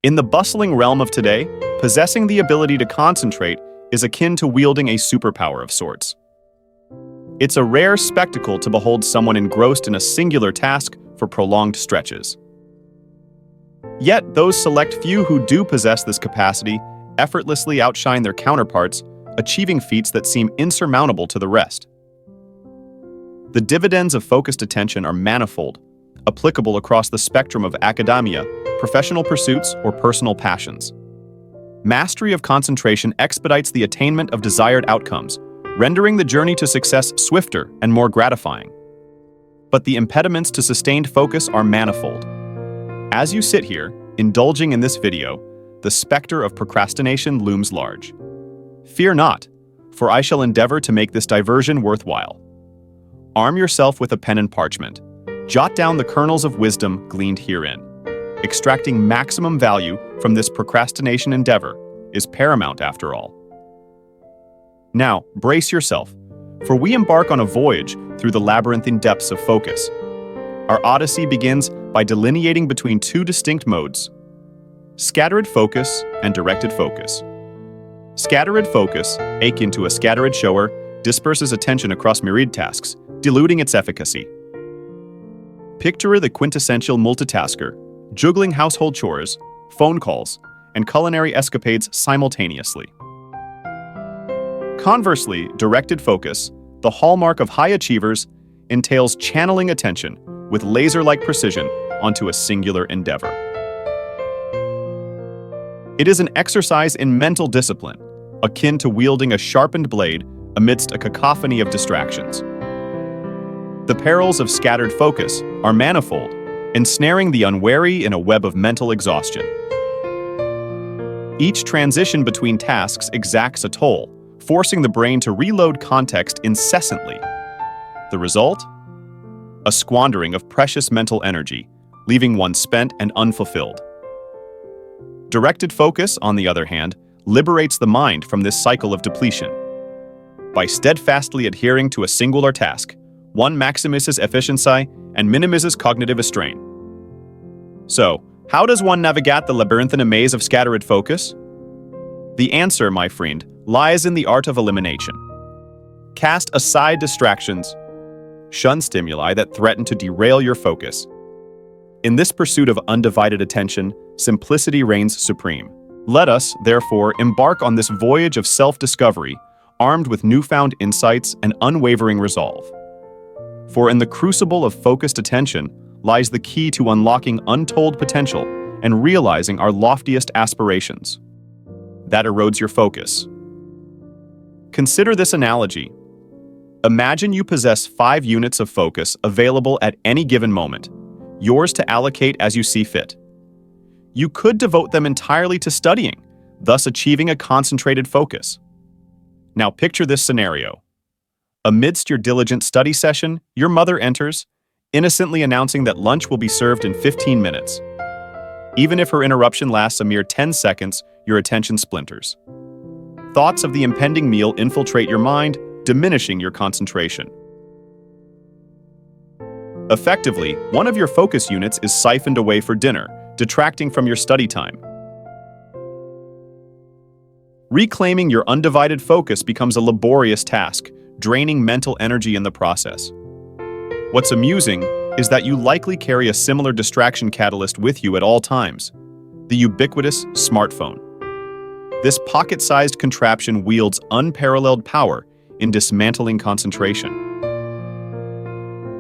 In the bustling realm of today, possessing the ability to concentrate is akin to wielding a superpower of sorts. It's a rare spectacle to behold someone engrossed in a singular task for prolonged stretches. Yet, those select few who do possess this capacity effortlessly outshine their counterparts, achieving feats that seem insurmountable to the rest. The dividends of focused attention are manifold, applicable across the spectrum of academia, professional pursuits, or personal passions. Mastery of concentration expedites the attainment of desired outcomes, rendering the journey to success swifter and more gratifying. But the impediments to sustained focus are manifold. As you sit here, indulging in this video, the specter of procrastination looms large. Fear not, for I shall endeavor to make this diversion worthwhile. Arm yourself with a pen and parchment. Jot down the kernels of wisdom gleaned herein. Extracting maximum value from this procrastination endeavor is paramount after all. Now, brace yourself, for we embark on a voyage through the labyrinthine depths of focus. Our odyssey begins by delineating between two distinct modes: scattered focus and directed focus. Scattered focus, akin to a scattered shower, disperses attention across myriad tasks, diluting its efficacy. Picture the quintessential multitasker, juggling household chores, phone calls, and culinary escapades simultaneously. Conversely, directed focus, the hallmark of high achievers, entails channeling attention with laser-like precision onto a singular endeavor. It is an exercise in mental discipline, akin to wielding a sharpened blade amidst a cacophony of distractions. The perils of scattered focus are manifold, ensnaring the unwary in a web of mental exhaustion. Each transition between tasks exacts a toll, forcing the brain to reload context incessantly. The result? A squandering of precious mental energy, leaving one spent and unfulfilled. Directed focus, on the other hand, liberates the mind from this cycle of depletion. By steadfastly adhering to a singular task, one maximizes efficiency and minimizes cognitive strain. So, how does one navigate the labyrinthine maze of scattered focus? The answer, my friend, lies in the art of elimination. Cast aside distractions. Shun stimuli that threaten to derail your focus. In this pursuit of undivided attention, simplicity reigns supreme. Let us, therefore, embark on this voyage of self-discovery, armed with newfound insights and unwavering resolve. For in the crucible of focused attention lies the key to unlocking untold potential and realizing our loftiest aspirations. That erodes your focus. Consider this analogy. Imagine you possess 5 units of focus available at any given moment, yours to allocate as you see fit. You could devote them entirely to studying, thus achieving a concentrated focus. Now picture this scenario. Amidst your diligent study session, your mother enters, innocently announcing that lunch will be served in 15 minutes. Even if her interruption lasts a mere 10 seconds, your attention splinters. Thoughts of the impending meal infiltrate your mind, diminishing your concentration. Effectively, one of your focus units is siphoned away for dinner, detracting from your study time. Reclaiming your undivided focus becomes a laborious task, draining mental energy in the process. What's amusing is that you likely carry a similar distraction catalyst with you at all times: the ubiquitous smartphone. This pocket-sized contraption wields unparalleled power in dismantling concentration.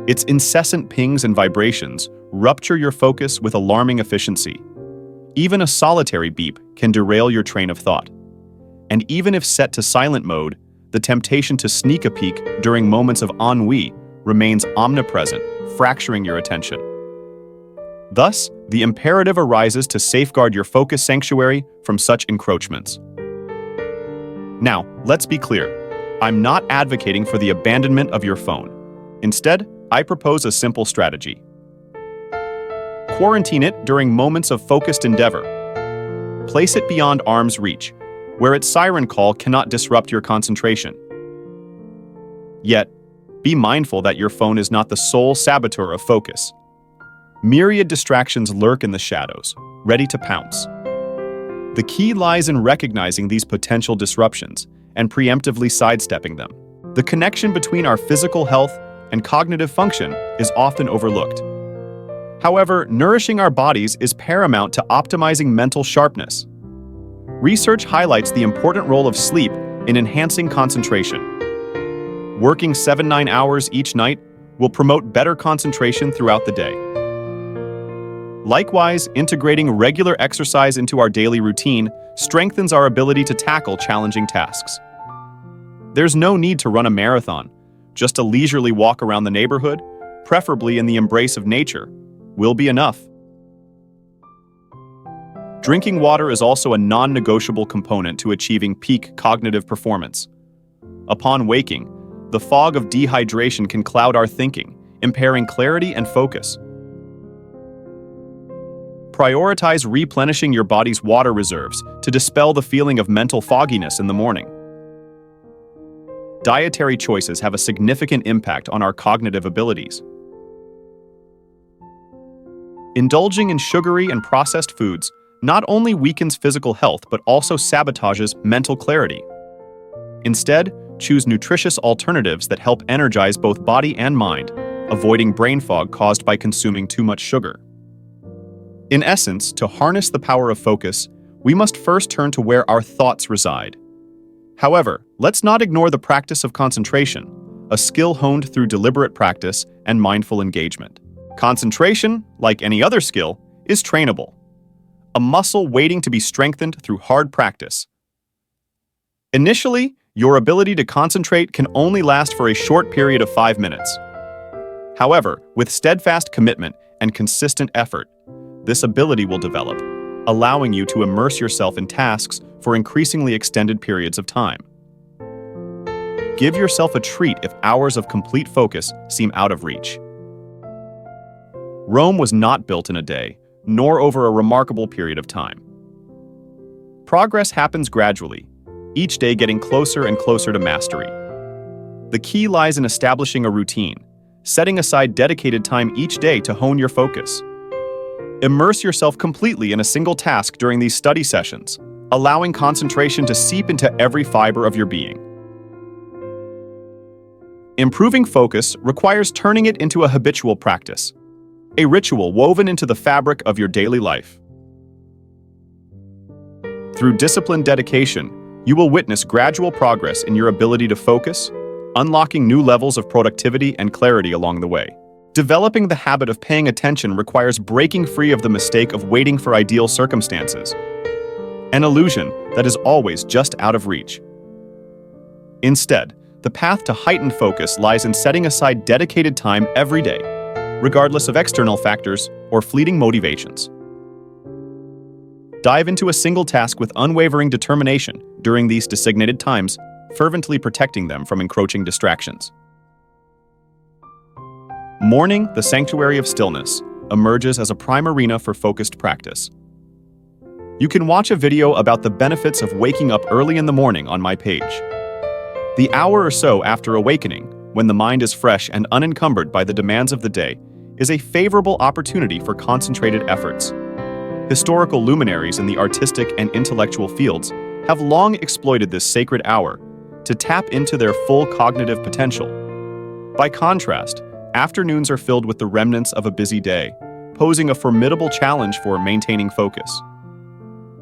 Its incessant pings and vibrations rupture your focus with alarming efficiency. Even a solitary beep can derail your train of thought. And even if set to silent mode, the temptation to sneak a peek during moments of ennui remains omnipresent, fracturing your attention. Thus, the imperative arises to safeguard your focus sanctuary from such encroachments. Now, let's be clear. I'm not advocating for the abandonment of your phone. Instead, I propose a simple strategy. Quarantine it during moments of focused endeavor. Place it beyond arm's reach, where its siren call cannot disrupt your concentration. Yet, be mindful that your phone is not the sole saboteur of focus. Myriad distractions lurk in the shadows, ready to pounce. The key lies in recognizing these potential disruptions and preemptively sidestepping them. The connection between our physical health and cognitive function is often overlooked. However, nourishing our bodies is paramount to optimizing mental sharpness. Research highlights the important role of sleep in enhancing concentration. Working 7-9 hours each night will promote better concentration throughout the day. Likewise, integrating regular exercise into our daily routine strengthens our ability to tackle challenging tasks. There's no need to run a marathon. Just a leisurely walk around the neighborhood, preferably in the embrace of nature, will be enough. Drinking water is also a non-negotiable component to achieving peak cognitive performance. Upon waking, the fog of dehydration can cloud our thinking, impairing clarity and focus. Prioritize replenishing your body's water reserves to dispel the feeling of mental fogginess in the morning. Dietary choices have a significant impact on our cognitive abilities. Indulging in sugary and processed foods not only weakens physical health but also sabotages mental clarity. Instead, choose nutritious alternatives that help energize both body and mind, avoiding brain fog caused by consuming too much sugar. In essence, to harness the power of focus, we must first turn to where our thoughts reside. However, let's not ignore the practice of concentration, a skill honed through deliberate practice and mindful engagement. Concentration, like any other skill, is trainable, a muscle waiting to be strengthened through hard practice. Initially, your ability to concentrate can only last for a short period of 5 minutes. However, with steadfast commitment and consistent effort, this ability will develop, allowing you to immerse yourself in tasks for increasingly extended periods of time. Give yourself a treat if hours of complete focus seem out of reach. Rome was not built in a day, nor over a remarkable period of time. Progress happens gradually, each day getting closer and closer to mastery. The key lies in establishing a routine, setting aside dedicated time each day to hone your focus. Immerse yourself completely in a single task during these study sessions, allowing concentration to seep into every fiber of your being. Improving focus requires turning it into a habitual practice, a ritual woven into the fabric of your daily life. Through disciplined dedication, you will witness gradual progress in your ability to focus, unlocking new levels of productivity and clarity along the way. Developing the habit of paying attention requires breaking free of the mistake of waiting for ideal circumstances, an illusion that is always just out of reach. Instead, the path to heightened focus lies in setting aside dedicated time every day, regardless of external factors or fleeting motivations. Dive into a single task with unwavering determination during these designated times, fervently protecting them from encroaching distractions. Morning, the sanctuary of stillness, emerges as a prime arena for focused practice. You can watch a video about the benefits of waking up early in the morning on my page. The hour or so after awakening, when the mind is fresh and unencumbered by the demands of the day, is a favorable opportunity for concentrated efforts. Historical luminaries in the artistic and intellectual fields have long exploited this sacred hour to tap into their full cognitive potential. By contrast, afternoons are filled with the remnants of a busy day, posing a formidable challenge for maintaining focus.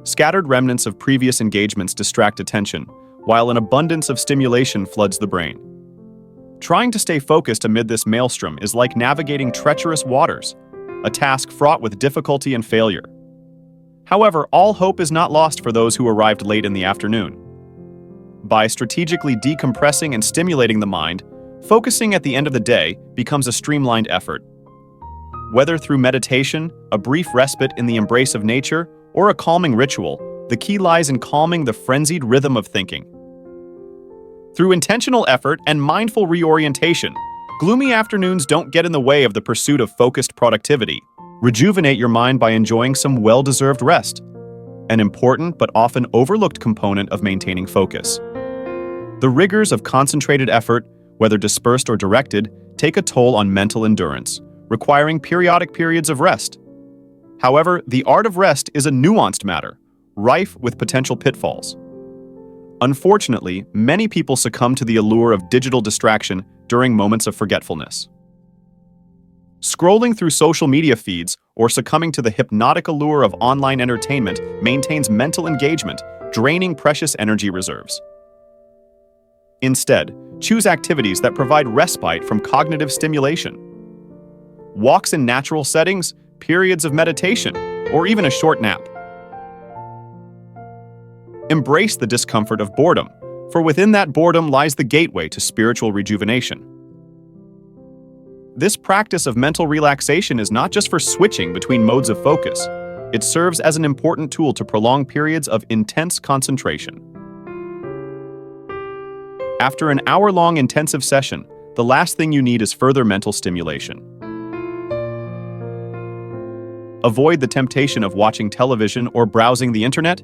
Scattered remnants of previous engagements distract attention, while an abundance of stimulation floods the brain. Trying to stay focused amid this maelstrom is like navigating treacherous waters, a task fraught with difficulty and failure. However, all hope is not lost for those who arrived late in the afternoon. By strategically decompressing and stimulating the mind, focusing at the end of the day becomes a streamlined effort. Whether through meditation, a brief respite in the embrace of nature, or a calming ritual, the key lies in calming the frenzied rhythm of thinking. Through intentional effort and mindful reorientation, gloomy afternoons don't get in the way of the pursuit of focused productivity. Rejuvenate your mind by enjoying some well-deserved rest, an important but often overlooked component of maintaining focus. The rigors of concentrated effort, whether dispersed or directed, take a toll on mental endurance, requiring periodic periods of rest. However, the art of rest is a nuanced matter, rife with potential pitfalls. Unfortunately, many people succumb to the allure of digital distraction during moments of forgetfulness. Scrolling through social media feeds or succumbing to the hypnotic allure of online entertainment maintains mental engagement, draining precious energy reserves. Instead, choose activities that provide respite from cognitive stimulation. Walks in natural settings, periods of meditation, or even a short nap. Embrace the discomfort of boredom, for within that boredom lies the gateway to spiritual rejuvenation. This practice of mental relaxation is not just for switching between modes of focus. It serves as an important tool to prolong periods of intense concentration. After an hour-long intensive session, the last thing you need is further mental stimulation. Avoid the temptation of watching television or browsing the internet,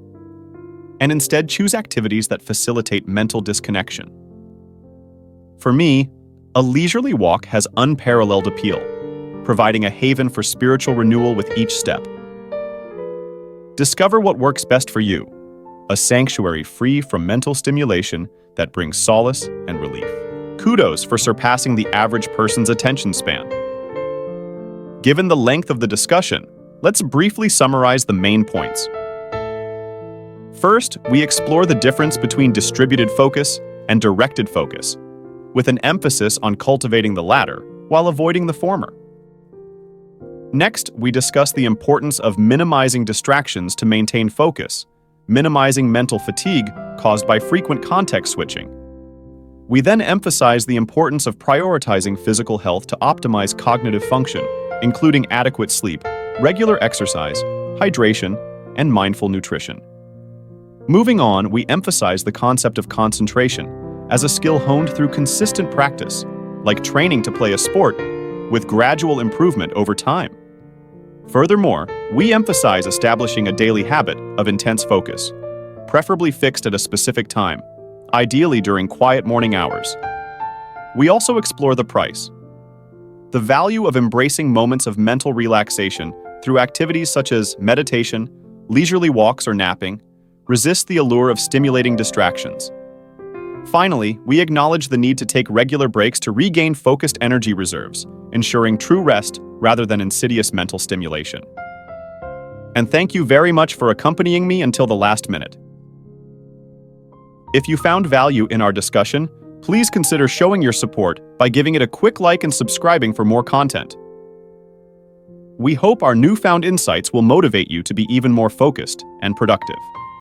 and instead choose activities that facilitate mental disconnection. For me, a leisurely walk has unparalleled appeal, providing a haven for spiritual renewal with each step. Discover what works best for you, a sanctuary free from mental stimulation that brings solace and relief. Kudos for surpassing the average person's attention span. Given the length of the discussion, let's briefly summarize the main points. First, we explore the difference between distributed focus and directed focus, with an emphasis on cultivating the latter while avoiding the former. Next, we discuss the importance of minimizing distractions to maintain focus, minimizing mental fatigue caused by frequent context switching. We then emphasize the importance of prioritizing physical health to optimize cognitive function, including adequate sleep, regular exercise, hydration, and mindful nutrition. Moving on, we emphasize the concept of concentration as a skill honed through consistent practice, like training to play a sport, with gradual improvement over time. Furthermore, we emphasize establishing a daily habit of intense focus, preferably fixed at a specific time, ideally during quiet morning hours. We also explore the price. The value of embracing moments of mental relaxation through activities such as meditation, leisurely walks or napping, resist the allure of stimulating distractions. Finally, we acknowledge the need to take regular breaks to regain focused energy reserves, ensuring true rest rather than insidious mental stimulation. And thank you very much for accompanying me until the last minute. If you found value in our discussion, please consider showing your support by giving it a quick like and subscribing for more content. We hope our newfound insights will motivate you to be even more focused and productive.